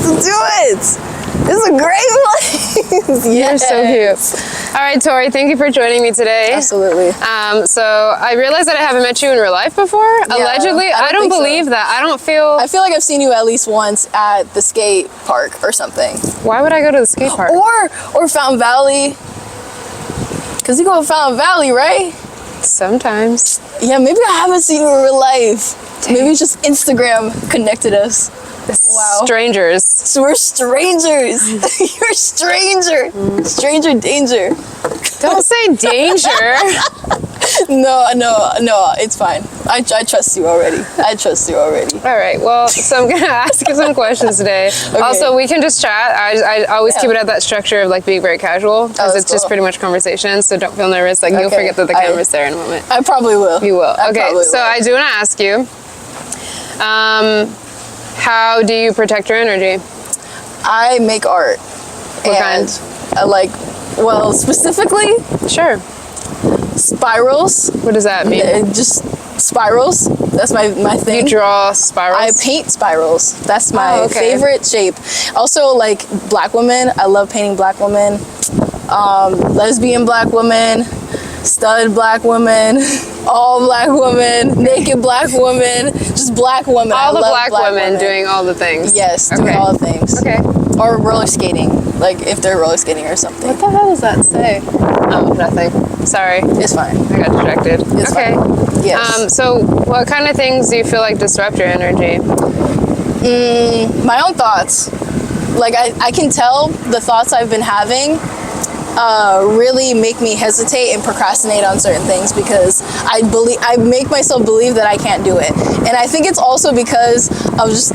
Let's do it. This is a great place. You're so cute. All right, Tori, thank you for joining me today. Absolutely. So I realized that I haven't met you in real life before. Yeah, allegedly, I don't believe that. I feel like I've seen you at least once at the skate park or something. Why would I go to the skate park? Or Fountain Valley. Because you go to Fountain Valley, right? Sometimes. Yeah, maybe I haven't seen you in real life. Dang. Maybe just Instagram connected us. Wow. Strangers. So we're strangers. You're a stranger. Stranger danger. Don't say danger. No, it's fine. I trust you already. All right, well, so I'm gonna ask you some questions today. Okay. Also, we can just chat. I always keep it at that structure of like being very casual, because it's just pretty much conversation, so don't feel nervous. Like you'll forget that the camera's there in a moment. I probably will. You will. Okay, so I do wanna ask you, how do you protect your energy? I make art. What kind? I like, well, specifically? Sure. Spirals. What does that mean? Just spirals. That's my thing. You draw spirals? I paint spirals. That's my favorite shape. Also, like black women. I love painting black women. Lesbian black women. Stud black women. All black women. Naked black women. Just black women. All the black women doing all the things. Yes, doing all the things. Okay. Or roller skating. Like if they're roller skating or something. What the hell does that say? Oh, nothing. Sorry. It's fine. I got distracted. It's fine. Yes. So what kind of things do you feel like disrupt your energy? My own thoughts. Like I can tell the thoughts I've been having really make me hesitate and procrastinate on certain things, because I make myself believe that I can't do it. And I think it's also because of just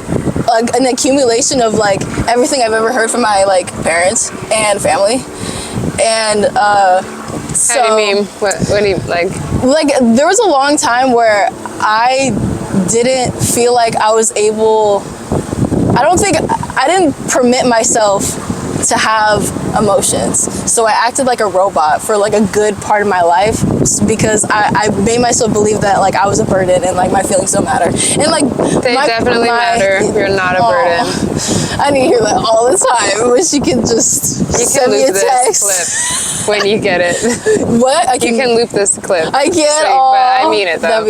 like an accumulation of like everything I've ever heard from my like parents and family. And so, how do you mean? What do you like? Like there was a long time where I didn't feel like I was able. I didn't permit myself to have emotions. So I acted like a robot for like a good part of my life, because I made myself believe that like I was a burden and like my feelings don't matter. And like they definitely matter. You're not a burden. I need to hear that all the time. I wish you could just send me a text. Clip when you get it. What? You can loop this clip. I can't. But I mean it though.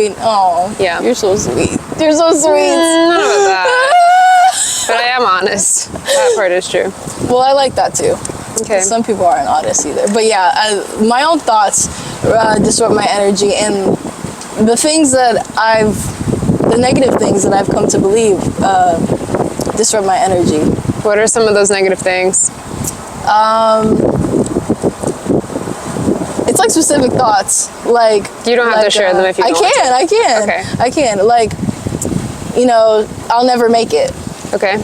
Yeah. You're so sweet. You're so sweet. None of that. But I am honest. That part is true. Well, I like that too. Okay. Some people aren't honest either. But yeah, my own thoughts disrupt my energy, and the negative things that I've come to believe disrupt my energy. What are some of those negative things? It's like specific thoughts. Like you don't have to share them if you don't want to. I can. Okay. I can. Like, I'll never make it. Okay.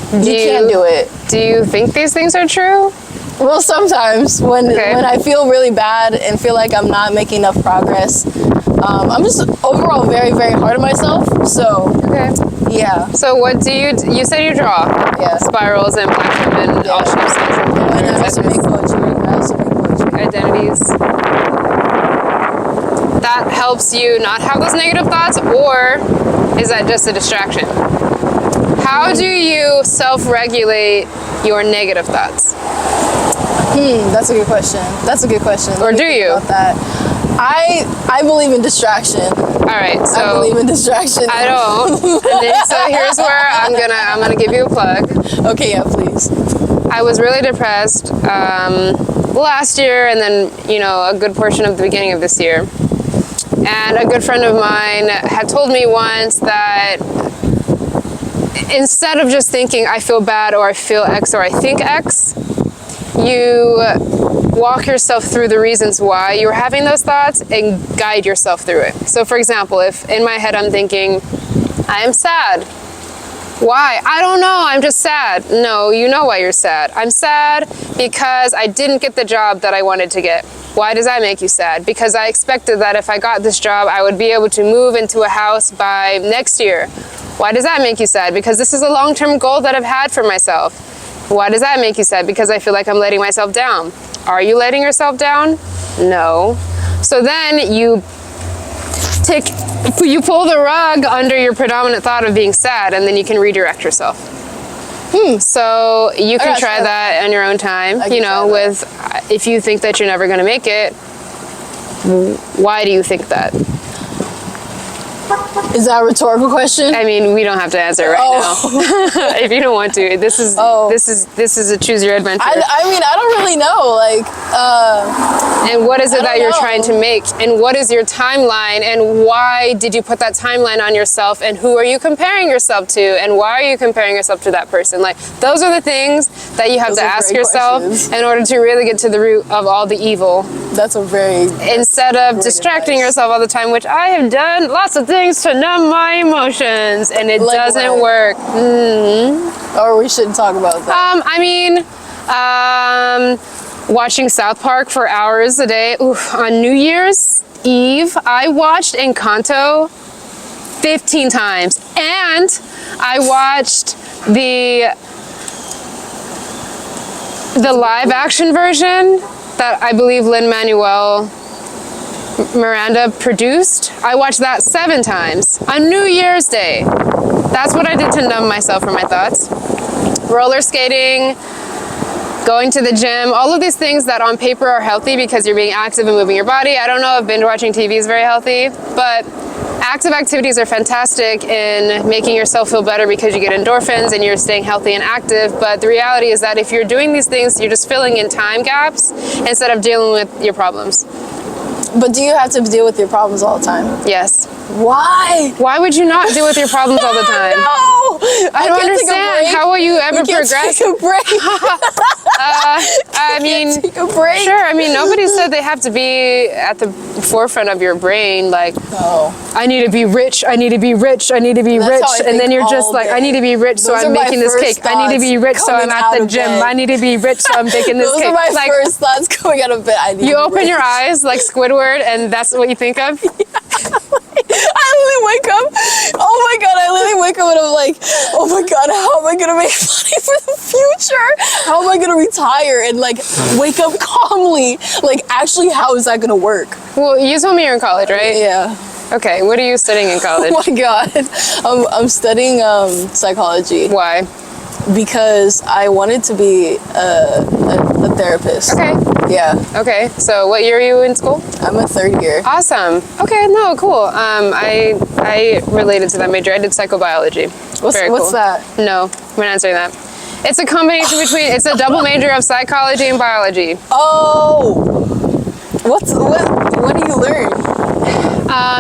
You can't do it. Do you think these things are true? Well, sometimes when I feel really bad and feel like I'm not making enough progress, I'm just overall very, very hard on myself. So yeah. So what do you said you draw? Yeah. Spirals and black women, all shapes. And I also make poetry. Identities. That helps you not have those negative thoughts, or is that just a distraction? How do you self-regulate your negative thoughts? That's a good question. Or do you? About that. I believe in distraction. All right, so I believe in distraction. I don't. And then, so here's where I'm gonna give you a plug. Okay, yeah, please. I was really depressed last year, and then a good portion of the beginning of this year. And a good friend of mine had told me once that instead of just thinking I feel bad or I feel X or I think X, you walk yourself through the reasons why you're having those thoughts and guide yourself through it. So for example, if in my head I'm thinking, I am sad. Why? I don't know, I'm just sad. No, you know why you're sad. I'm sad because I didn't get the job that I wanted to get. Why does that make you sad? Because I expected that if I got this job, I would be able to move into a house by next year. Why does that make you sad? Because this is a long-term goal that I've had for myself. Why does that make you sad? Because I feel like I'm letting myself down. Are you letting yourself down? No. So then you you pull the rug under your predominant thought of being sad, and then you can redirect yourself. So you can try that on your own time. You know, with if you think that you're never going to make it, why do you think that? Is that a rhetorical question? I mean, we don't have to answer right now. If you don't want to, this is a choose your adventure. I mean, I don't really know. Like, and what is it that you're trying to make? And what is your timeline? And why did you put that timeline on yourself? And who are you comparing yourself to? And why are you comparing yourself to that person? Like, those are the things that you have to ask yourself in order to really get to the root of all the evil. That's a very instead of distracting yourself all the time, which I have done lots of things to numb my emotions, and it doesn't work. Or we shouldn't talk about that. I mean, watching South Park for hours a day. Oof, on New Year's Eve, I watched Encanto 15 times, and I watched the live action version that I believe Lin-Manuel Miranda produced. I watched that 7 times on New Year's Day. That's what I did to numb myself from my thoughts. Roller skating, going to the gym, all of these things that on paper are healthy because you're being active and moving your body. I don't know if binge watching TV is very healthy, but active activities are fantastic in making yourself feel better because you get endorphins and you're staying healthy and active. But the reality is that if you're doing these things, you're just filling in time gaps instead of dealing with your problems. But do you have to deal with your problems all the time? Yes. Why? Why would you not deal with your problems all the time? No! I don't understand. How will you ever progress? Take a break. I mean, take a break. Sure. I mean, nobody said they have to be at the forefront of your brain. Like, I need to be rich. I need to be rich. I need to be rich. And then you're just like, I need to be rich, so I'm making this cake. I need to be rich, so I'm at the gym. I need to be rich, so I'm baking this cake. Those are my first thoughts coming out of bed. You open your eyes like Squidward, and that's what you think of? I literally wake up. Oh my god! I literally wake up and I'm like, oh my god, how am I gonna make money for the future? How am I gonna retire and like wake up calmly? Like, actually, how is that gonna work? Well, you told me you're in college, right? Yeah. Okay. What are you studying in college? Oh my god, I'm studying psychology. Why? Because I wanted to be a therapist. Okay. Yeah. Okay. So what year are you in school? I'm a 3rd year. Awesome. Okay. No, cool. I related to that major. I did psychobiology. What's that? No, we're not answering that. It's a combination between, it's a double major of psychology and biology. Oh. What do you learn?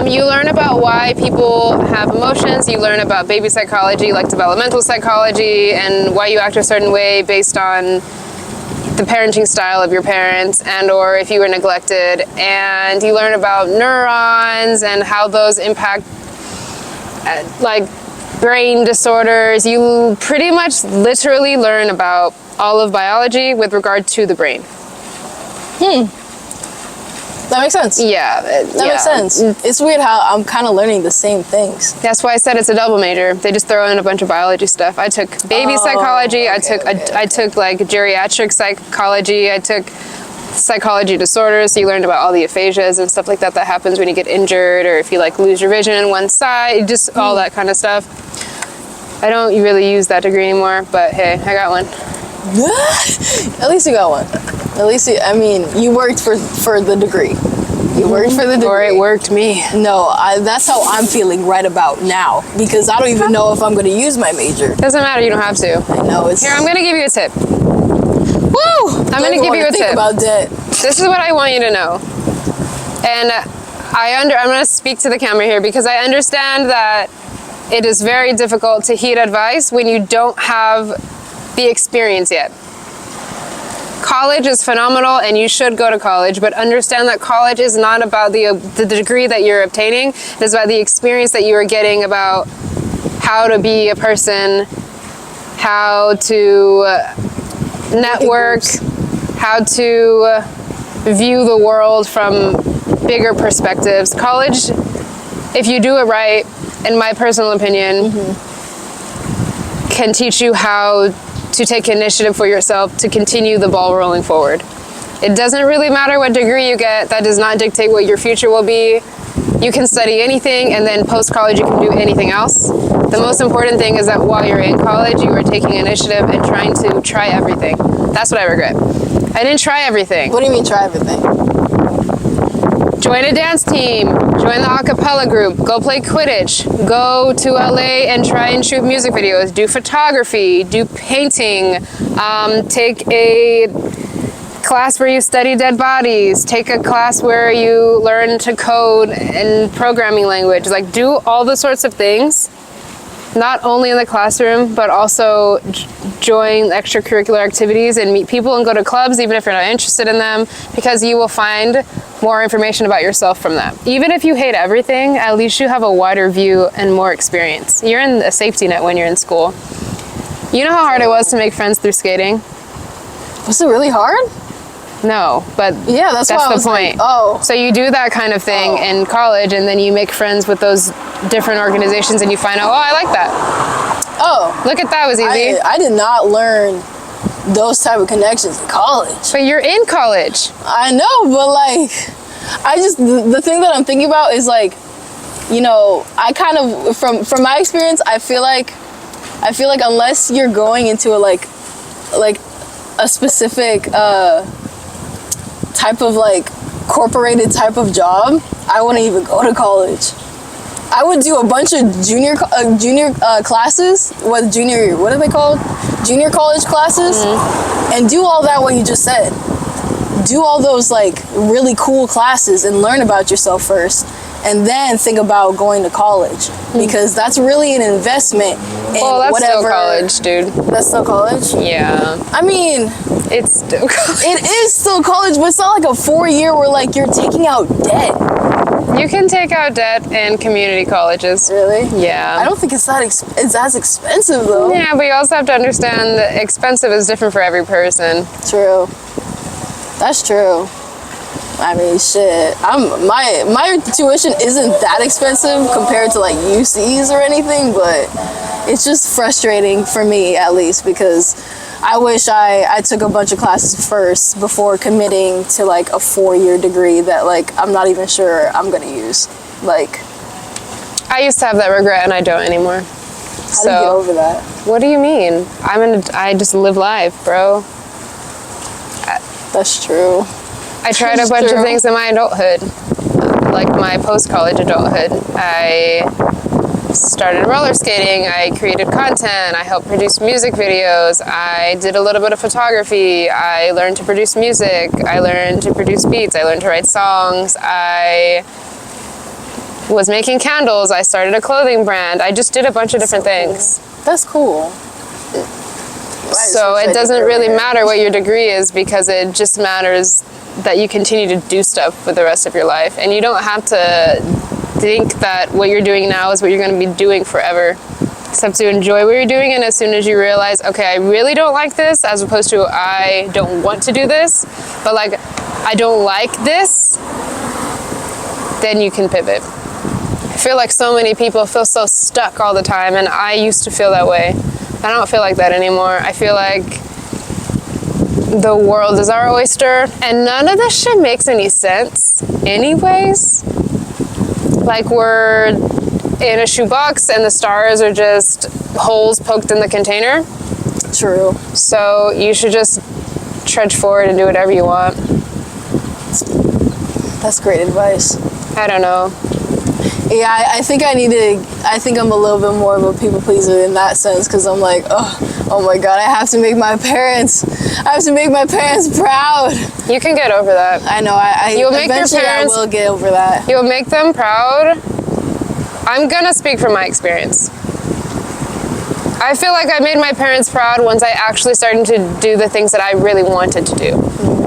You learn about why people have emotions. You learn about baby psychology, like developmental psychology, and why you act a certain way based on the parenting style of your parents, and or if you were neglected. And you learn about neurons and how those impact like brain disorders. You pretty much literally learn about all of biology with regard to the brain. That makes sense. Yeah. That makes sense. It's weird how I'm kind of learning the same things. That's why I said it's a double major. They just throw in a bunch of biology stuff. I took baby psychology. I took like geriatric psychology. I took psychology disorders. So you learned about all the aphasias and stuff like that happens when you get injured, or if you like lose your vision in one side, just all that kind of stuff. I don't really use that degree anymore, but hey, I got one. At least you got one. At least you worked for the degree. You worked for the degree. Or it worked me. No, that's how I'm feeling right about now, because I don't even know if I'm going to use my major. Doesn't matter. You don't have to. I know. Here, I'm going to give you a tip. Woo! I'm going to give you a tip. About debt. This is what I want you to know. And I'm going to speak to the camera here because I understand that it is very difficult to heed advice when you don't have the experience yet. College is phenomenal and you should go to college, but understand that college is not about the degree that you're obtaining. It is about the experience that you are getting about how to be a person, how to network, how to view the world from bigger perspectives. College, if you do it right, in my personal opinion, can teach you how to take initiative for yourself to continue the ball rolling forward. It doesn't really matter what degree you get. That does not dictate what your future will be. you can study anything, and then post-college you can do anything else. The most important thing is that while you're in college, you are taking initiative and trying to try everything. That's what I regret. I didn't try everything. What do you mean try everything? Join a dance team, join the a cappella group, go play Quidditch, go to LA and try and shoot music videos, do photography, do painting, take a class where you study dead bodies, take a class where you learn to code and programming language, like do all the sorts of things, not only in the classroom, but also join extracurricular activities and meet people and go to clubs, even if you're not interested in them, because you will find more information about yourself from that. Even if you hate everything, at least you have a wider view and more experience. You're in a safety net when you're in school. You know how hard it was to make friends through skating? Was it really hard? No, but yeah, that's why I was the point. Like, oh. So you do that kind of thing in college, and then you make friends with those different organizations, and you find out, oh, I like that. Oh. Look at that, was easy. I did not learn those type of connections in college. But you're in college. I know, but like, the thing that I'm thinking about is like, you know, I kind of, from my experience, I feel like unless you're going into a like a specific type of like corporated type of job, I wouldn't even go to college. I would do a bunch of junior classes, what are they called? Junior college classes, and do all that what you just said. Do all those like really cool classes and learn about yourself first, and then think about going to college, because that's really an investment in that's whatever. Still college, dude. That's still college? Yeah. I mean, it's still college. It is still college, but it's not like a 4-year where like you're taking out debt. You can take out debt in community colleges. Really? Yeah. I don't think it's as expensive though. Yeah, but you also have to understand that expensive is different for every person. True. That's true. I mean, shit. My tuition isn't that expensive compared to like UCs or anything, but it's just frustrating for me at least, because I wish I took a bunch of classes first before committing to like a 4-year degree that like I'm not even sure I'm gonna use. Like, I used to have that regret and I don't anymore. How do you get over that? What do you mean? I just live life, bro. That's true. I tried a bunch of things in my adulthood, like my post-college adulthood. I started roller skating, I created content, I helped produce music videos, I did a little bit of photography, I learned to produce music, I learned to produce beats, I learned to write songs, I was making candles, I started a clothing brand, I just did a bunch of different things. That's cool. So it doesn't really matter what your degree is, because it just matters that you continue to do stuff for the rest of your life, and you don't have to think that what you're doing now is what you're going to be doing forever. Just have to enjoy what you're doing, and as soon as you realize, okay, I really don't like this, as opposed to I don't want to do this, but like I don't like this, then you can pivot. I feel like so many people feel so stuck all the time, and I used to feel that way. I don't feel like that anymore. I feel like the world is our oyster, and none of this shit makes any sense anyways. Like, we're in a shoebox and the stars are just holes poked in the container. True. So you should just trudge forward and do whatever you want. That's great advice. I don't know. Yeah, I think I'm a little bit more of a people pleaser in that sense, because I'm like, oh my God, I have to make my parents proud. You can get over that. I know. You'll make your parents, I will get over that. You'll make them proud. I'm gonna speak from my experience. I feel like I made my parents proud once I actually started to do the things that I really wanted to do.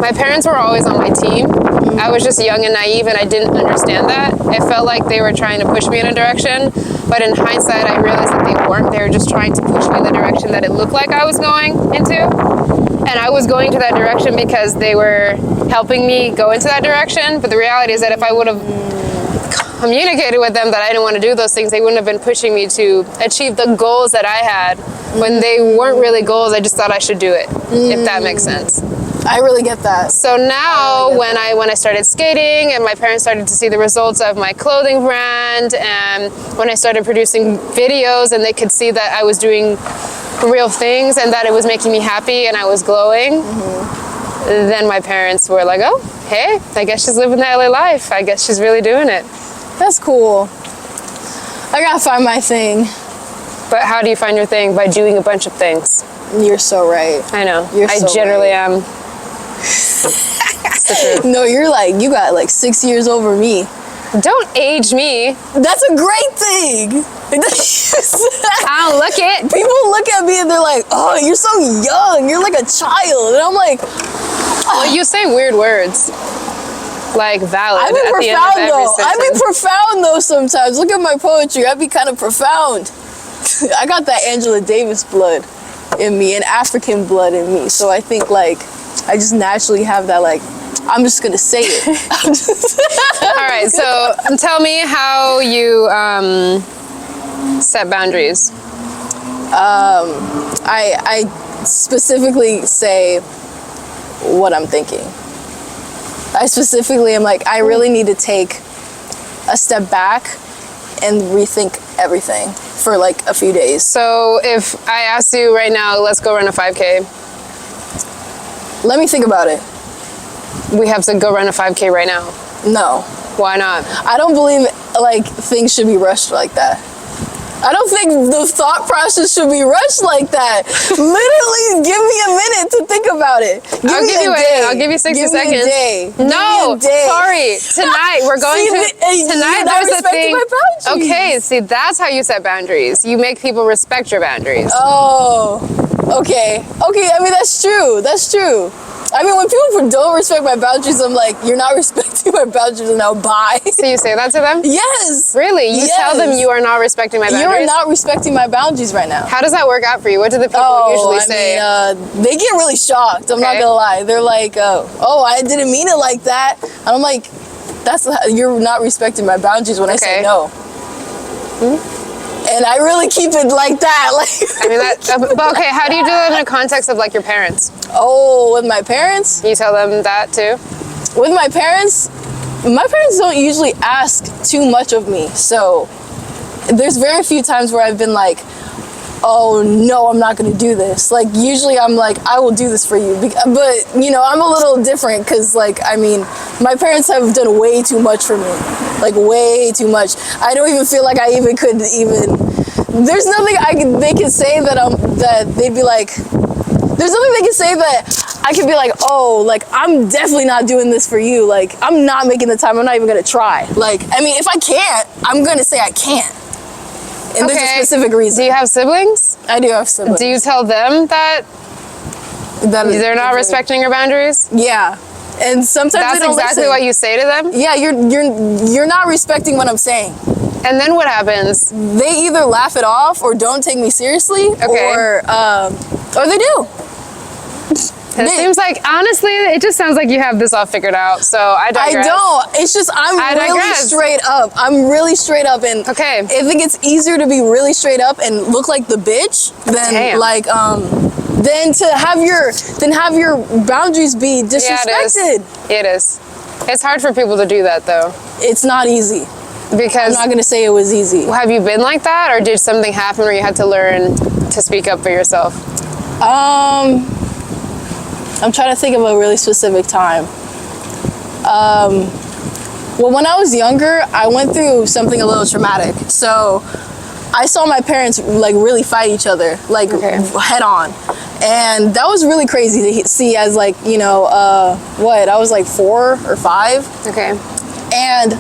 My parents were always on my team. I was just young and naive, and I didn't understand that. It felt like they were trying to push me in a direction, but in hindsight, I realized that they weren't. They were just trying to push me in the direction that it looked like I was going into. And I was going to that direction because they were helping me go into that direction. But the reality is that if I would have communicated with them that I didn't want to do those things, they wouldn't have been pushing me to achieve the goals that I had when they weren't really goals. I just thought I should do it, if that makes sense. I really get that. So now when I started skating and my parents started to see the results of my clothing brand, and when I started producing videos and they could see that I was doing real things and that it was making me happy and I was glowing, then my parents were like, oh, hey, I guess she's living the LA life. I guess she's really doing it. That's cool. I gotta find my thing. But how do you find your thing? By doing a bunch of things. You're so right. I know. You're I so generally right. am. It's the truth. No, you're like, you got like 6 years over me. Don't age me. That's a great thing. I don't look it. People look at me and they're like, oh, you're so young. You're like a child. And I'm like, Well, you say weird words. Like valid. I've been at the end of profound every though. I've been sentence. profound though sometimes. Look at my poetry. I'd be kind of profound. I got that Angela Davis blood in me and African blood in me. So I think like I just naturally have that like, I'm just gonna say it. All right, so tell me how you set boundaries. I specifically say what I'm thinking. I specifically am like, I really need to take a step back and rethink everything for like a few days. So if I asked you right now, let's go run a 5K. Let me think about it. We have to go run a 5K right now. No. Why not? I don't believe like things should be rushed like that. I don't think the thought process should be rushed like that. Literally, give me a minute to think about it. I'll give you I'll give you 60 seconds. Give me a day. No, Give me a day. sorry. Tonight we're going tonight you're not there's a respecting thing. my boundaries. Okay, see that's how you set boundaries. You make people respect your boundaries. Oh, okay. Okay, I mean, that's true. That's true. I mean, when people don't respect my boundaries, I'm like, you're not respecting my boundaries, and now bye. So you say that to them? Yes. Really? You tell them you are not respecting my boundaries? You're not respecting my boundaries right now. How does that work out for you? What do the people usually say? They get really shocked. I'm not gonna lie. They're like, "Oh, I didn't mean it like that," and I'm like, you're not respecting my boundaries when I say no." And I really keep it like that. Like, I mean, but okay, how do you do that in the context of like your parents? Oh, with my parents? You tell them that too? With my parents don't usually ask too much of me. So there's very few times where I've been like, oh no, I'm not gonna do this. Like usually I'm like, I will do this for you. But you know, I'm a little different because like, I mean, my parents have done way too much for me. Like way too much. I don't even feel like I even could even, there's nothing they can say that they'd be like, there's nothing they can say that I could be like, oh, like I'm definitely not doing this for you. Like I'm not making the time. I'm not even gonna try. Like, I mean, if I can't, I'm gonna say I can't. And there's a specific reason. Do you have siblings? I do have siblings. Do you tell them that they're not respecting your boundaries? Yeah. And sometimes that's they don't exactly listen. what you say to them? Yeah, you're not respecting what I'm saying. And then what happens? They either laugh it off or don't take me seriously, or they do. It seems like, honestly, it just sounds like you have this all figured out. So I digress. I don't. It's just I'm really straight up. I'm really straight up, and I think it's easier to be really straight up and look like the bitch than like than to have your boundaries be disrespected. Yeah, it is. It's hard for people to do that though. It's not easy. Because I'm not gonna say it was easy. Have you been like that, or did something happen where you had to learn to speak up for yourself? I'm trying to think of a really specific time. Well, when I was younger, I went through something a little traumatic. So I saw my parents like really fight each other, like head on. And that was really crazy to see as like, you know, I was like 4 or 5. Okay. And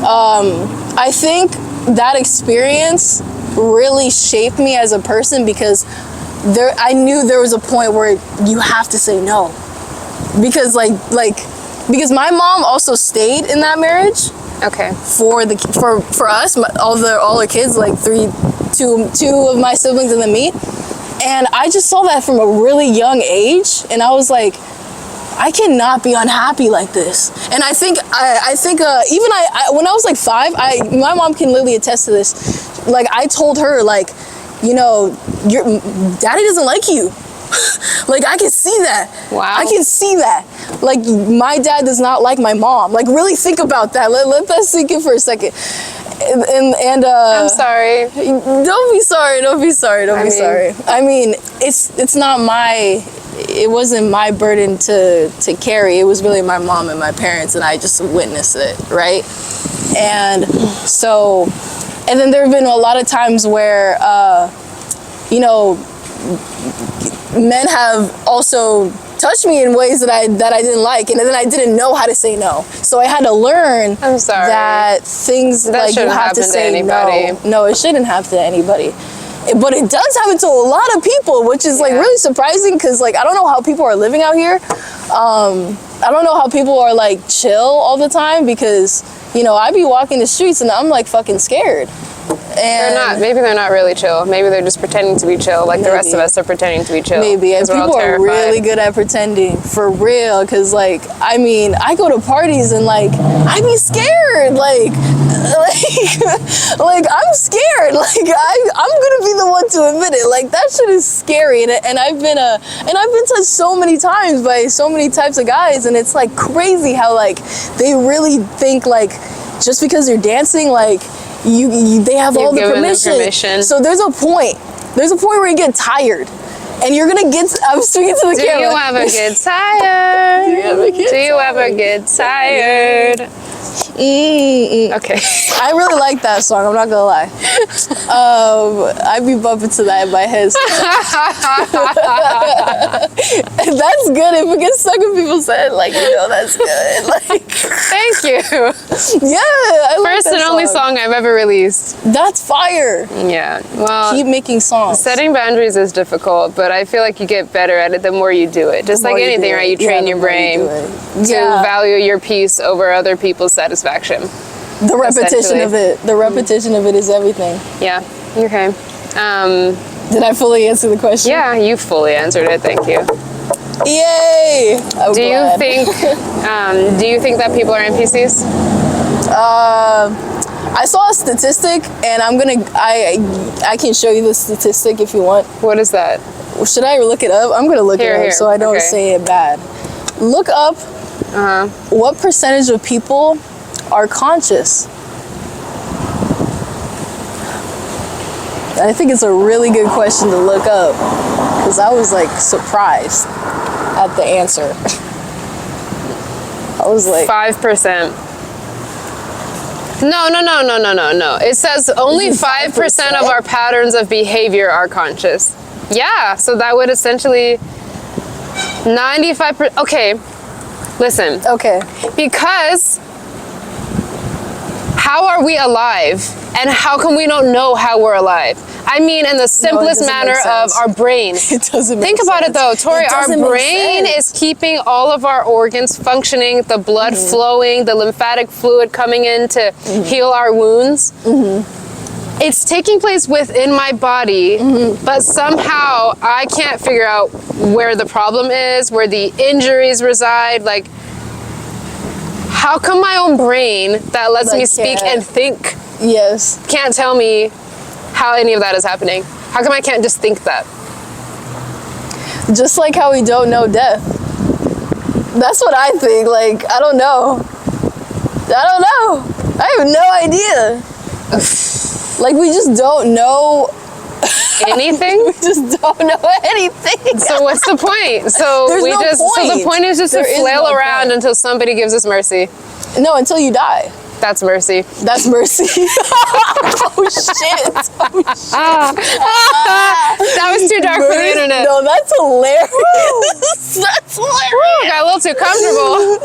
I think that experience really shaped me as a person because I knew there was a point where you have to say no, because because my mom also stayed in that marriage. Okay. For us, all our kids, like two of my siblings and then me, and I just saw that from a really young age, and I was like, I cannot be unhappy like this. And I think even when I was like 5, my mom can literally attest to this. Like I told her, like, you know, your daddy doesn't like you. Like, I can see that. Wow. I can see that. Like, my dad does not like my mom. Like, really think about that. Let that sink in for a second. And I'm sorry. Don't be sorry. Don't be sorry. Don't be sorry. I mean, it's not my. It wasn't my burden to carry. It was really my mom and my parents, and I just witnessed it, right? And so, and then there have been a lot of times where, you know, men have also touched me in ways that I didn't like, and then I didn't know how to say no. So I had to learn I'm sorry. that things That like you have to say anybody. no. No, it shouldn't happen to anybody. But it does happen to a lot of people, which is like really surprising, because like I don't know how people are living out here. I don't know how people are like chill all the time, because you know, I be walking the streets and I'm like fucking scared. And Maybe they're not really chill. Maybe they're just pretending to be chill, like the rest of us are pretending to be chill. Maybe, and people are really good at pretending, for real. Because like, I mean, I go to parties and like, I be scared, like I'm scared. Like I'm gonna be the one to admit it. Like that shit is scary, and I've been touched so many times by so many types of guys, and it's like crazy how like they really think like just because you're dancing, like they have all the permission. So there's a point where you get tired, and you're gonna get. I'm speaking to the camera. Do you ever get tired? Do you ever get tired? Okay. I really like that song, I'm not gonna lie. I be bumping to that in my head. That's good. If it gets stuck in people's head, like, you know, that's good. Like, thank you. Yeah, I like First that and only song I've ever released. That's fire. Yeah. Well, keep making songs. Setting boundaries is difficult, but I feel like you get better at it the more you do it. Just like anything, right? You train your brain to value your peace over other people's satisfaction. The repetition of it. The repetition of it is everything. Yeah. Okay. Did I fully answer the question? Yeah, you fully answered it. Thank you. Yay! I'm do glad. you think? Do you think that people are NPCs? I saw a statistic, and I can show you the statistic if you want. What is that? Should I look it up? I'm gonna look it up so I don't say it bad. Look up what percentage of people are conscious. I think it's a really good question to look up, because I was like surprised at the answer. I was like 5%. No. It says only 5% of our patterns of behavior are conscious. Yeah, so that would essentially 95%. Okay, listen. Okay. Because how are we alive? And how come we don't know how we're alive? I mean, in the simplest manner of our brain. It doesn't make Think about it though, Tori. Our brain is keeping all of our organs functioning, the blood flowing, the lymphatic fluid coming in to heal our wounds. It's taking place within my body, but somehow I can't figure out where the problem is, where the injuries reside. Like, how come my own brain that lets me speak and think can't tell me how any of that is happening? How come I can't just think that? Just like how we don't know death. That's what I think. Like, I don't know. I have no idea. Like, we just don't know anything. We just don't know anything. So what's the point? So There's no point. So the point is just to flail around until somebody gives us mercy. No, until you die. That's mercy. That's mercy. Oh shit. That was too dark for the internet. No, that's hilarious. That's hilarious. Got a little too comfortable.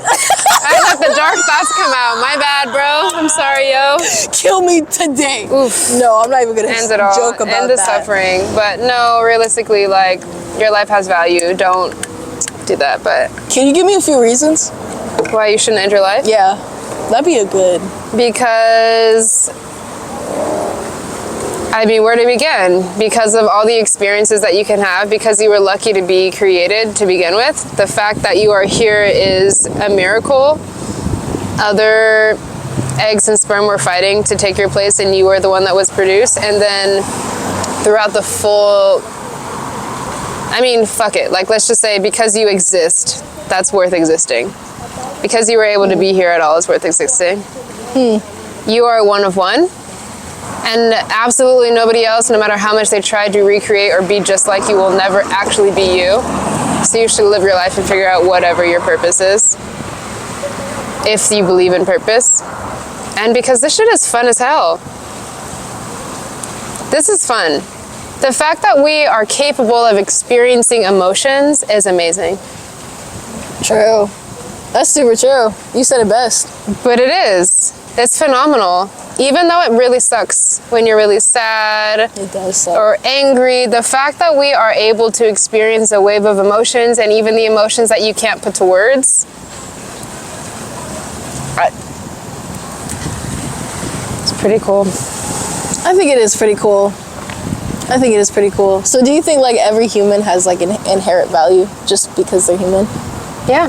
I let the dark thoughts come out. My bad, bro. I'm sorry, yo. Kill me today. Oof. No, I'm not even gonna end it all. Joke about End the suffering. But no, realistically, like, your life has value. Don't do that. But can you give me a few reasons why you shouldn't end your life? Yeah. That'd be a good. Because, I mean, where to begin? Because of all the experiences that you can have, because you were lucky to be created to begin with. The fact that you are here is a miracle. Other eggs and sperm were fighting to take your place, and you were the one that was produced. And then throughout the full, I mean, fuck it. Like, let's just say because you exist, that's worth existing. Because you were able to be here at all is worth existing. You are one of one. And absolutely nobody else, no matter how much they try to recreate or be just like you, will never actually be you. So you should live your life and figure out whatever your purpose is. If you believe in purpose. And because this shit is fun as hell. This is fun. The fact that we are capable of experiencing emotions is amazing. True. That's super true. You said it best. But it is. It's phenomenal. Even though it really sucks when you're really sad It does suck. or angry, the fact that we are able to experience a wave of emotions and even the emotions that you can't put to words, it's pretty cool. I think it is pretty cool. I think it is pretty cool. So do you think like every human has like an inherent value just because they're human? Yeah,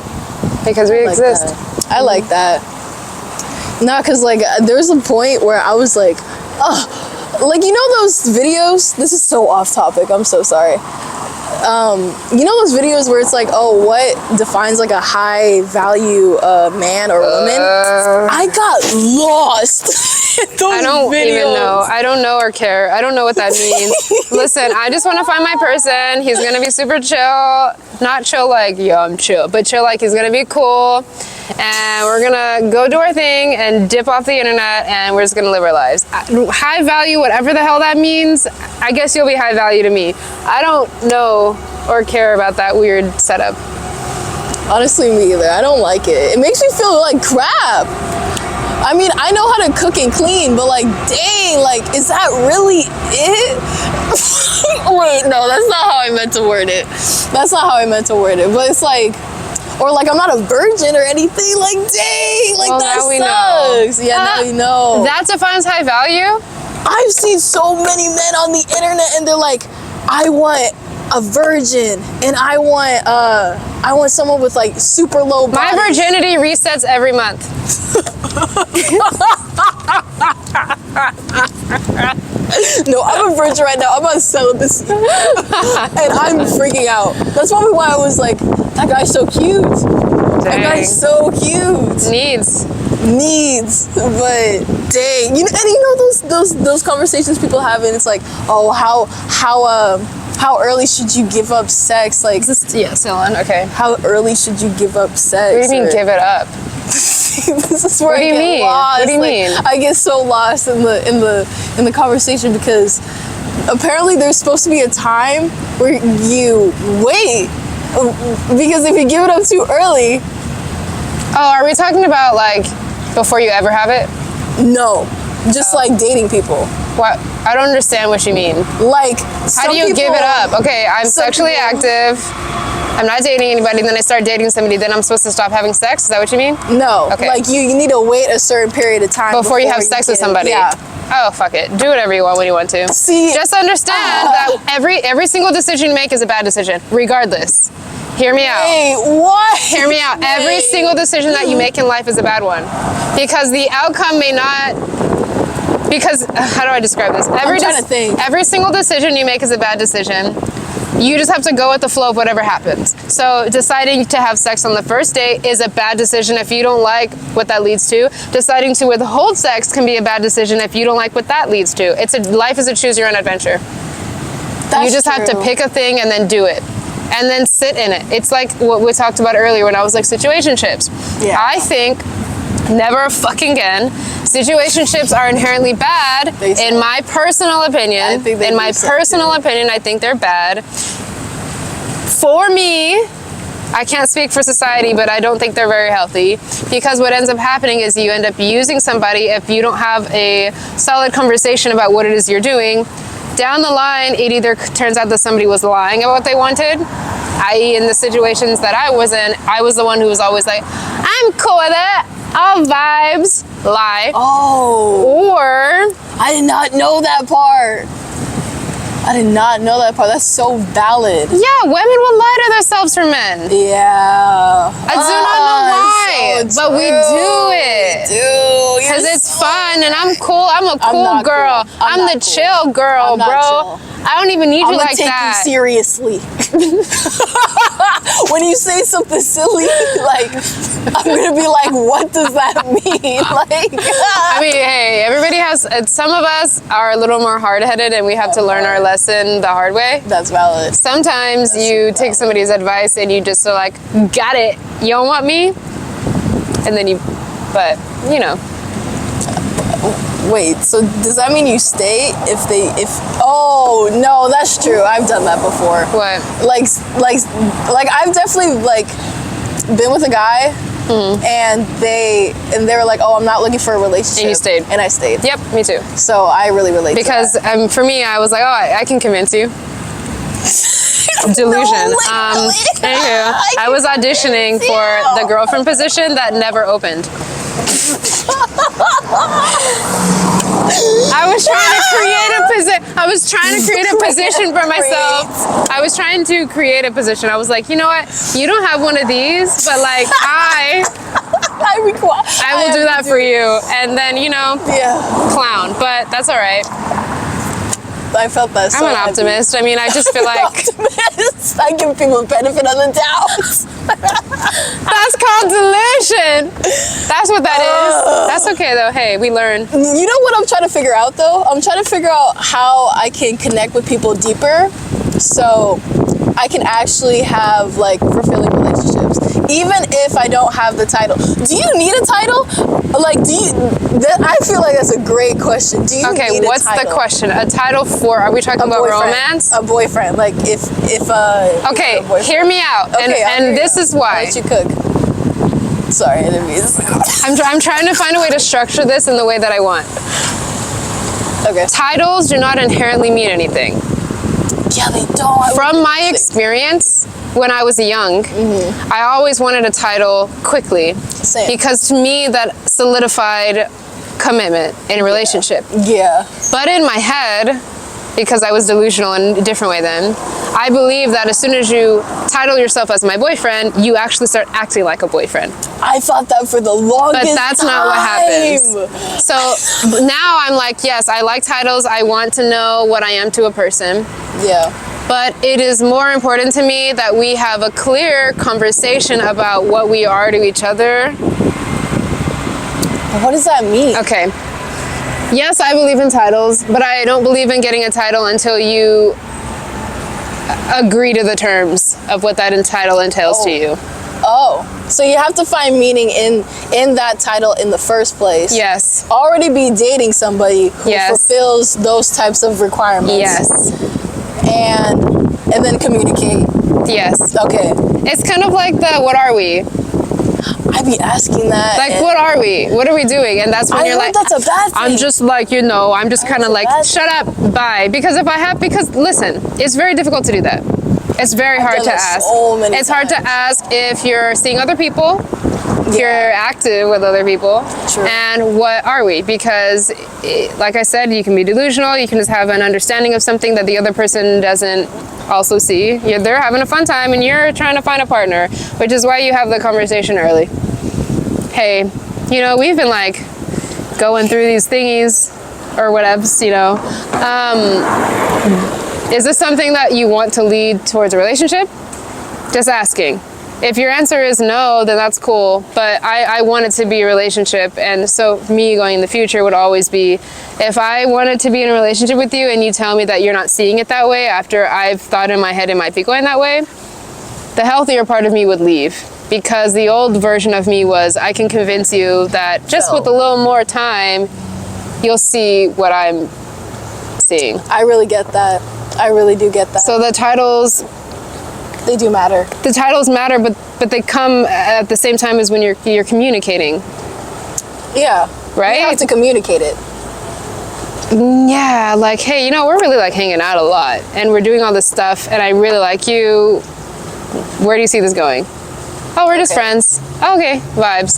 because we Like exist. that. I like that. Not because like there was a point where I was like, oh, like you know those videos? This is so off topic. I'm so sorry. You know those videos where it's like, oh, what defines like a high value man or woman? I got lost in those I don't videos. even know. I don't know or care. I don't know what that means. Listen, I just want to find my person. He's going to be super chill. Not chill like, yo, I'm chill. But chill like he's going to be cool. And we're going to go do our thing and dip off the internet. And we're just going to live our lives. High value, whatever the hell that means, I guess you'll be high value to me. I don't know or care about that weird setup. Honestly, me either. I don't like it. It makes me feel like crap. I mean, I know how to cook and clean, but like, dang, like, is that really it? Wait, no, that's not how I meant to word it. That's not how I meant to word it. But it's like, or like, I'm not a virgin or anything. Like, dang, like Well, that now we sucks. Yeah, now you know. That defines high value? I've seen so many men on the internet, and they're like, I want a virgin, and I want someone with like super low body. My virginity resets every month. No, I'm a virgin right now. I'm on celibacy. And I'm freaking out. That's probably why I was like, that guy's so cute. That guy's so cute. Needs. But dang. You know, and you know those conversations people have, and it's like, oh, how early should you give up sex? Like, Yeah, Celine, okay. how early should you give up sex? What do you mean, give it up? This is where What do I you get mean? lost. What do you Like, mean? I get so lost in the conversation because apparently there's supposed to be a time where you wait, because if you give it up too early, Oh, are we talking about like before you ever have it? no, just like dating people. What? I don't understand what you mean. Like, How do you give it up? Okay, I'm some sexually people- active. I'm not dating anybody, then I start dating somebody, then I'm supposed to stop having sex? Is that what you mean? No, Okay. like you need to wait a certain period of time Before you have sex with can- somebody? Yeah. Oh, fuck it. Do whatever you want when you want to. See, Just understand that every single decision you make is a bad decision, regardless. Hear me out. Hey, what? Hear me out. Every Wait. single decision that you make in life is a bad one. Because the outcome may not... Because, how do I describe this? trying to think. Every single decision you make is a bad decision. You just have to go with the flow of whatever happens. So deciding to have sex on the first date is a bad decision if you don't like what that leads to. Deciding to withhold sex can be a bad decision if you don't like what that leads to. Life is a choose your own adventure. That's You just have to true. pick a thing and then do it. And then sit in it. It's like what we talked about earlier when I was like situationships. Yeah. I think never fucking again. Situationships are inherently bad, They suck. in my personal opinion. I think they in do my suck, personal too. opinion, I think they're bad. For me, I can't speak for society, but I don't think they're very healthy, because what ends up happening is you end up using somebody if you don't have a solid conversation about what it is you're doing. Down the line, it either turns out that somebody was lying about what they wanted, i.e. in the situations that I was in, I was the one who was always like, I'm cool with it, all vibes, lie. Oh, Or, I did not know that part. I did not know that part. That's so valid. yeah, women will lie to themselves for men. Yeah. I do not know why. why, So but we do it. Dude, Because it's fun and I'm cool. I'm a cool girl. Cool. I'm the chill girl, I'm not bro. chill. I don't even need you like take that. you seriously. When you say something silly, like, I'm gonna be like, what does that mean? Like, I mean, hey, everybody has, some of us are a little more hard-headed and we have to learn our lesson the hard way. that's valid. Sometimes you take somebody's advice and you just are like, got it. You don't want me? And then you, but, you know. Wait, so does that mean you stay oh, no, that's true. I've done that before. What? Like I've definitely, like, been with a guy and they were like, oh, I'm not looking for a relationship. And you stayed. And I stayed. Yep, me too. So I really relate Because to that. for me, I was like, oh, I can convince you. Delusion. Anywho, I was auditioning for the girlfriend position that never opened. I was trying to create a position. I was trying to create a position for myself. I was trying to create a position. I was like, you know what? You don't have one of these, but like I will do that for you. And then, you know, clown. But that's all right. I felt that. I'm an optimist. I mean, I just feel like optimist. I give people the benefit of the doubt. that's called delusion. That's what that is. That's okay though. Hey, we learn. You know what I'm trying to figure out though? I'm trying to figure out how I can connect with people deeper, so I can actually have like fulfilling relationships, even if I don't have the title. Do you need a title? Like, I feel like that's a great question. Do you Okay, need a what's the title? question? A title for? Are we talking about boyfriend. romance? A boyfriend. Like if Okay, a boyfriend. hear me out. Okay, and this is I'll why. let you cook. Sorry, I didn't mean to. I'm trying to find a way to structure this in the way that I want. Okay. Titles do not inherently mean anything. Yeah, they don't. From my experience, when I was young, I always wanted a title quickly. Same. Because to me, that solidified commitment in a relationship. Yeah. But in my head, because I was delusional in a different way then, I believe that as soon as you title yourself as my boyfriend, you actually start acting like a boyfriend. I thought that for the longest But that's time. not what happens. So now I'm like, yes, I like titles. I want to know what I am to a person. Yeah. But it is more important to me that we have a clear conversation about what we are to each other. What does that mean? Okay. Yes, I believe in titles, but I don't believe in getting a title until you agree to the terms of what that title entails to you. Oh, so you have to find meaning in that title in the first place. Yes. Already be dating somebody who fulfills those types of requirements. Yes. And then communicate. Yes. Okay. It's kind of like the what are we? I be asking that. Like, what are we? What are we doing? And that's when you're like, that's a bad thing. I'm just like, you know, I'm just kind of like, shut up, bye. Because listen, it's very difficult to do that. It's very hard to ask. It's hard to ask if you're seeing other people, if you're active with other people. True. And what are we? Because, like I said, you can be delusional. You can just have an understanding of something that the other person doesn't also see. They're having a fun time and you're trying to find a partner, which is why you have the conversation early. Hey, you know, we've been like going through these thingies or whatevs, you know. Is this something that you want to lead towards a relationship? Just asking. If your answer is no, then that's cool. But I want it to be a relationship. And so me going in the future would always be, if I wanted to be in a relationship with you and you tell me that you're not seeing it that way after I've thought in my head it might be going that way, the healthier part of me would leave. Because the old version of me was, I can convince you that just with a little more time, you'll see what I'm seeing. I really get that. I really do get that. So the titles, they do matter. The titles matter, but they come at the same time as when you're communicating. Yeah. Right? You have to communicate it. Yeah, like, hey, you know, we're really like hanging out a lot and we're doing all this stuff and I really like you. Where do you see this going? Oh, we're just friends. Oh, okay, vibes.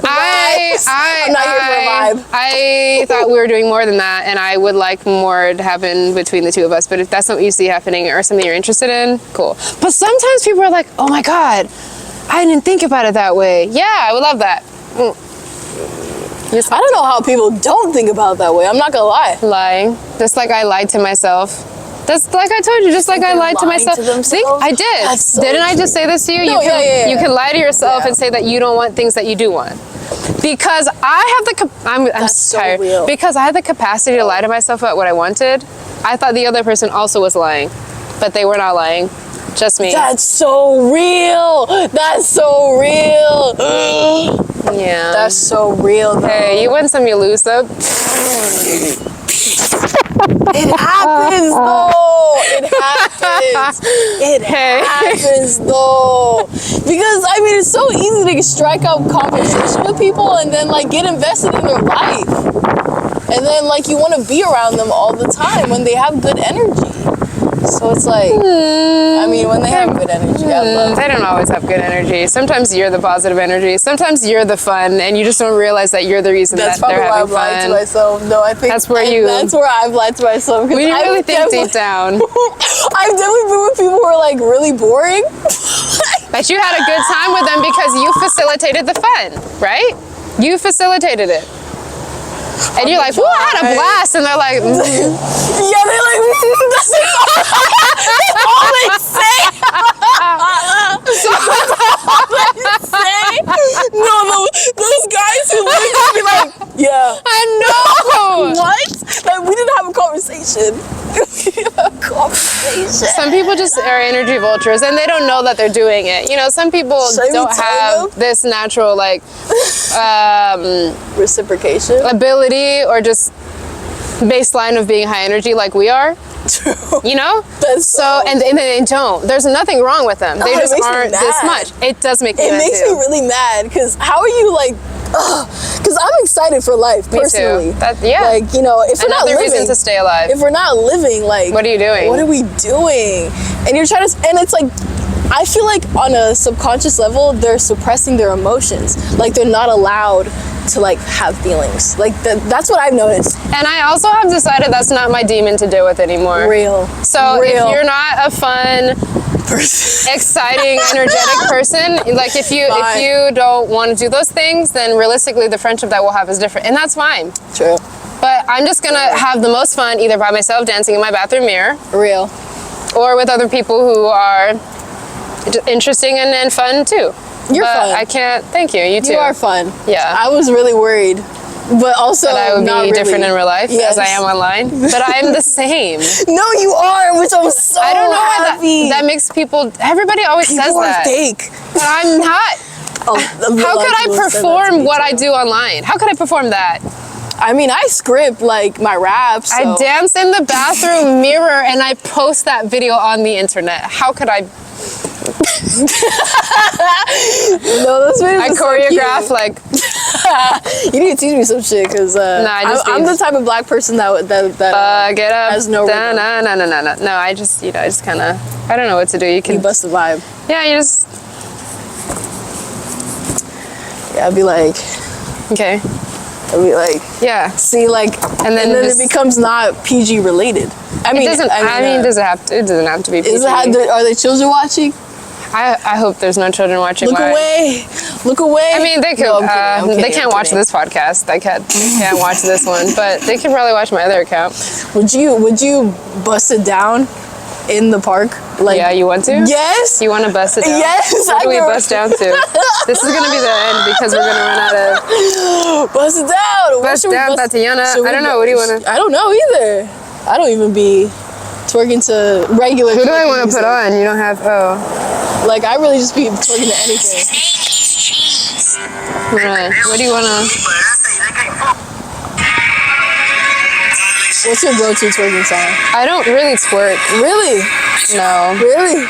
Vibes. I'm not here for a vibe. I thought we were doing more than that, and I would like more to happen between the two of us. But if that's something you see happening or something you're interested in, cool. But sometimes people are like, "Oh my God, I didn't think about it that way. Yeah, I would love that. I don't know how people don't think about it that way. I'm not gonna lie. Lying. Just like I lied to myself. That's like I told you, just like I lied to myself. See, I did. So Didn't I just say this to you? No, You can lie to yourself and say that you don't want things that you do want. Because I have the I'm so tired. real. Because I had the capacity to lie to myself about what I wanted. I thought the other person also was lying, but they were not lying. Just me. That's so real. That's so real. Yeah. That's so real, though. Hey, you win some, you lose some. It happens, though. It happens. It happens, though. Because, I mean, it's so easy to strike up conversation with people and then, like, get invested in their life. And then, like, you want to be around them all the time when they have good energy. So it's like, I mean, when they have good energy, I love They don't always have good energy. Sometimes you're the positive energy. Sometimes you're the fun, and you just don't realize that you're the reason That's that they're probably why having I've lied to fun. myself. No, I think That's where I've lied to myself. When you really think deep down. I've definitely been with people who are like really boring. But you had a good time with them because you facilitated the fun, right? You facilitated it. And you're like, "Whoa, I had a blast," and they're like, Yeah, they're like, that's all they say. That's all they say. No, those guys who literally be like, yeah. I know. What? Like, we didn't have a conversation. We didn't have a conversation. Some people just are energy vultures, and they don't know that they're doing it. You know, some people don't have this natural like reciprocation ability or just baseline of being high energy like we are. True. You know? That's so and they don't. There's nothing wrong with them. They just aren't this much. It does make me mad. It makes me really mad because how are you like? Because I'm excited for life personally. Me too. Yeah. Like, you know, if we're not Another living, reason to stay alive. if we're not living, like, what are you doing? What are we doing? And you're trying to, and it's like, I feel like on a subconscious level, they're suppressing their emotions. Like they're not allowed to like have feelings. Like that's what I've noticed. And I also have decided that's not my demon to deal with anymore. Real. So Real. if you're not a fun, exciting, energetic person, like if you don't want to do those things, then realistically the friendship that we'll have is different, and that's fine. True. But I'm just gonna have the most fun either by myself dancing in my bathroom mirror, Real, or with other people who are interesting and fun too. You're fun. I can't. Thank you. You too. You are fun. Yeah. I was really worried, but also that I would not be really. different in real life Yes. as I am online. But I'm the same. No, you are, which I'm so I don't know happy. why that makes people. Everybody always People says are that. fake. But I'm not. How could I perform what I do online? How could I perform that? I mean, I script like my raps. So. I dance in the bathroom mirror and I post that video on the internet. How could I? No, those videos I are so choreograph cute. like. You need to teach me some shit because I'm the type of black person that Get up. has no rhythm. No. I just kind of. I don't know what to do. You can bust the vibe. Yeah, you just. Yeah, I'd be like. Okay. I'd be like. Yeah. See, like, and then it becomes not PG related. I mean, it doesn't. It doesn't have to. It doesn't have to be PG. Are there children watching? I hope there's no children watching. Look away! Look away! I mean, they could. No, I'm kidding, they can't watch this podcast. They can't watch this one, but they can probably watch my other account. Would you bust it down in the park? Like, yeah, you want to? Yes. You want to bust it down? Yes. What do we bust down to? This is gonna be the end because we're gonna run out of. Bust it down. Bust down, Tatiana. I don't know. What do you wanna? I don't know either. I don't even be twerking to regular. Who do I want to put on? You don't have. Oh. Like, I really just be twerking to anything. Right. What do you wanna? What's your go-to twerking song? I don't really twerk. Really? No. Really?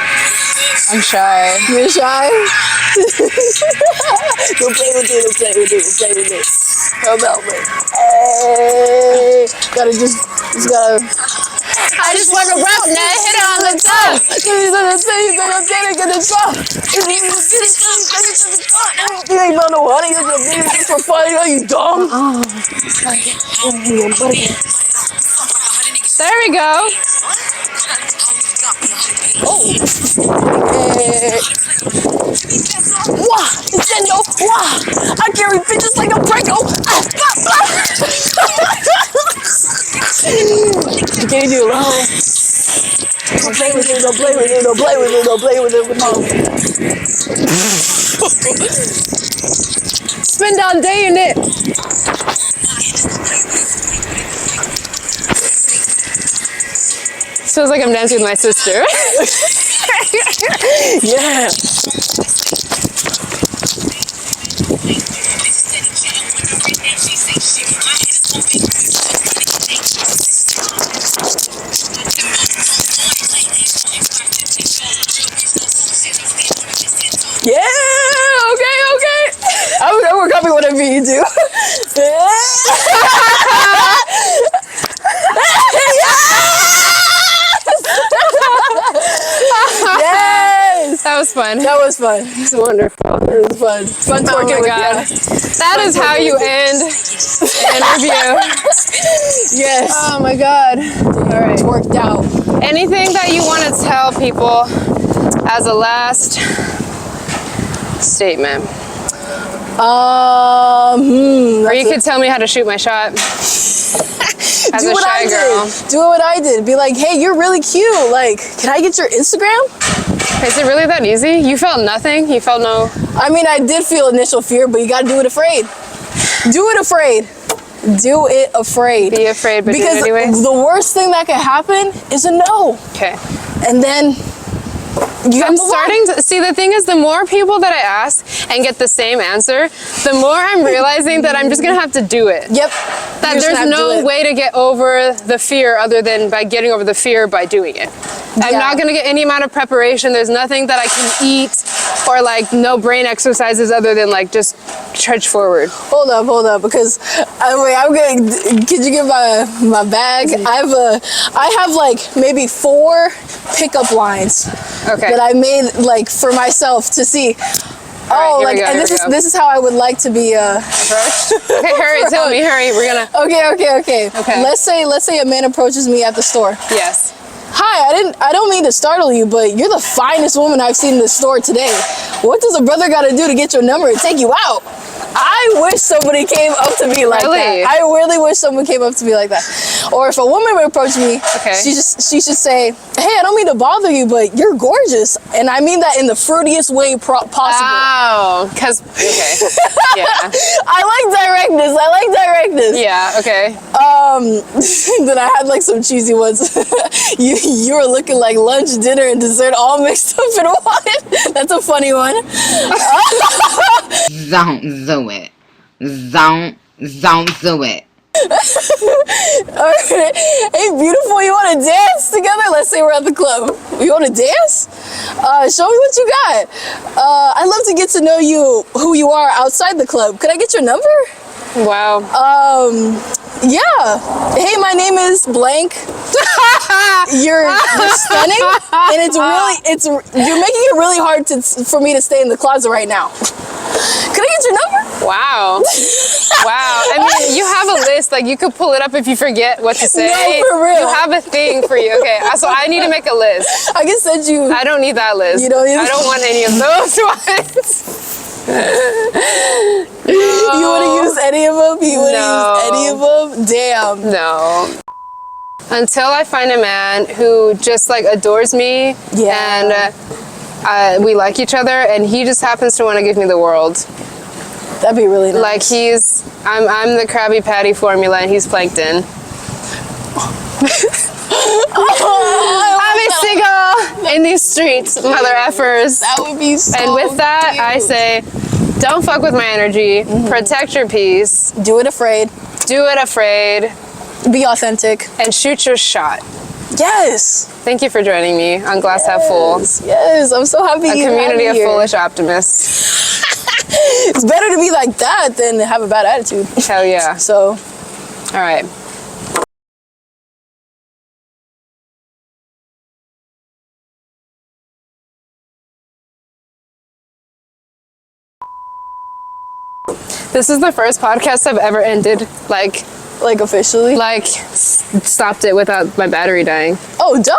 I'm shy. You're shy? Go play with it, play with it, play with it. Help out, man. Hey, gotta. I just want to rap and hit it on the top. You better get the drop. You ain't about no honey, you're gonna get it for fun, you dumb. There we go. Oh. Hey. Can you do it? Don't play with it, don't play with it, don't play with it, don't play with it. Spend all day in it. This feels like I'm dancing with my sister. Yeah. Yeah, okay. I will copy whatever you do. Yes! That was fun. That was fun. It's wonderful. It was fun. Fun Oh twerking my with God. you. That is how you end an interview. Yes. Oh my God. All right. It's worked out. Anything that you want to tell people as a last statement? Or you could tell me how to shoot my shot. As do a what shy I girl. did. Do what I did. Be like, hey, you're really cute. Like, can I get your Instagram? Is it really that easy? You felt nothing? You felt no... I mean, I did feel initial fear, but you gotta do it afraid. Do it afraid. Do it afraid. Be afraid, but because do it anyways? the worst thing that can happen is a no. Okay. And then you I'm starting to see, the thing is, the more people that I ask and get the same answer, the more I'm realizing that I'm just gonna have to do it. Yep. That there's no way to get over the fear other than by getting over the fear by doing it. I'm not gonna get any amount of preparation. There's nothing that I can eat or like no brain exercises other than like just trudge forward. Hold up, because wait, I'm gonna. Could you get my bag? I have like maybe 4 pickup lines. Okay. That I made like for myself to see. All right, like, and this is how I would like to be approached. Okay, hurry, tell me, hurry. We're gonna. Okay. Let's say a man approaches me at the store. Yes. Hi, I don't mean to startle you, but you're the finest woman I've seen in the store today. What does a brother got to do to get your number and take you out? I wish somebody came up to me like that. I really wish someone came up to me like that. Or if a woman would approach me, she should say, hey, I don't mean to bother you, but you're gorgeous. And I mean that in the fruitiest way possible. Oh, because, okay. Yeah. I like directness. Yeah, okay. Then I had like some cheesy ones. you were looking like lunch, dinner, and dessert all mixed up in one. That's a funny one. Don't do it. Don't do it. Alright. Hey, beautiful, you want to dance together? Let's say we're at the club. You want to dance? Show me what you got. I'd love to get to know you, who you are outside the club. Could I get your number? Wow. Yeah. Hey, my name is blank. You're stunning, and you're making it really hard for me to stay in the closet right now. Could I get your number? Wow. Wow. I mean, you have a list. Like, you could pull it up if you forget what to say. No, for real. You have a thing for you. Okay, so I need to make a list. I can send you. I don't need that list. You don't need I don't want any of those ones. You want to use any of them? You want to use any of them? Damn. No. Until I find a man who just like adores me and we like each other and he just happens to want to give me the world. That'd be really nice. Like I'm the Krabby Patty formula and he's plankton. I'm a single in these streets, mother effers. That would be so And with that, cute. I say, don't fuck with my energy. Protect your peace. Do it afraid. Do it afraid. Be authentic. And shoot your shot. Yes. Thank you for joining me on Glass Half Full. Yes, I'm so happy you Community had of me here. foolish optimists. It's better to be like that than have a bad attitude. Hell yeah. So, all right. This is the first podcast I've ever ended, like officially? stopped it without my battery dying. Oh, duh.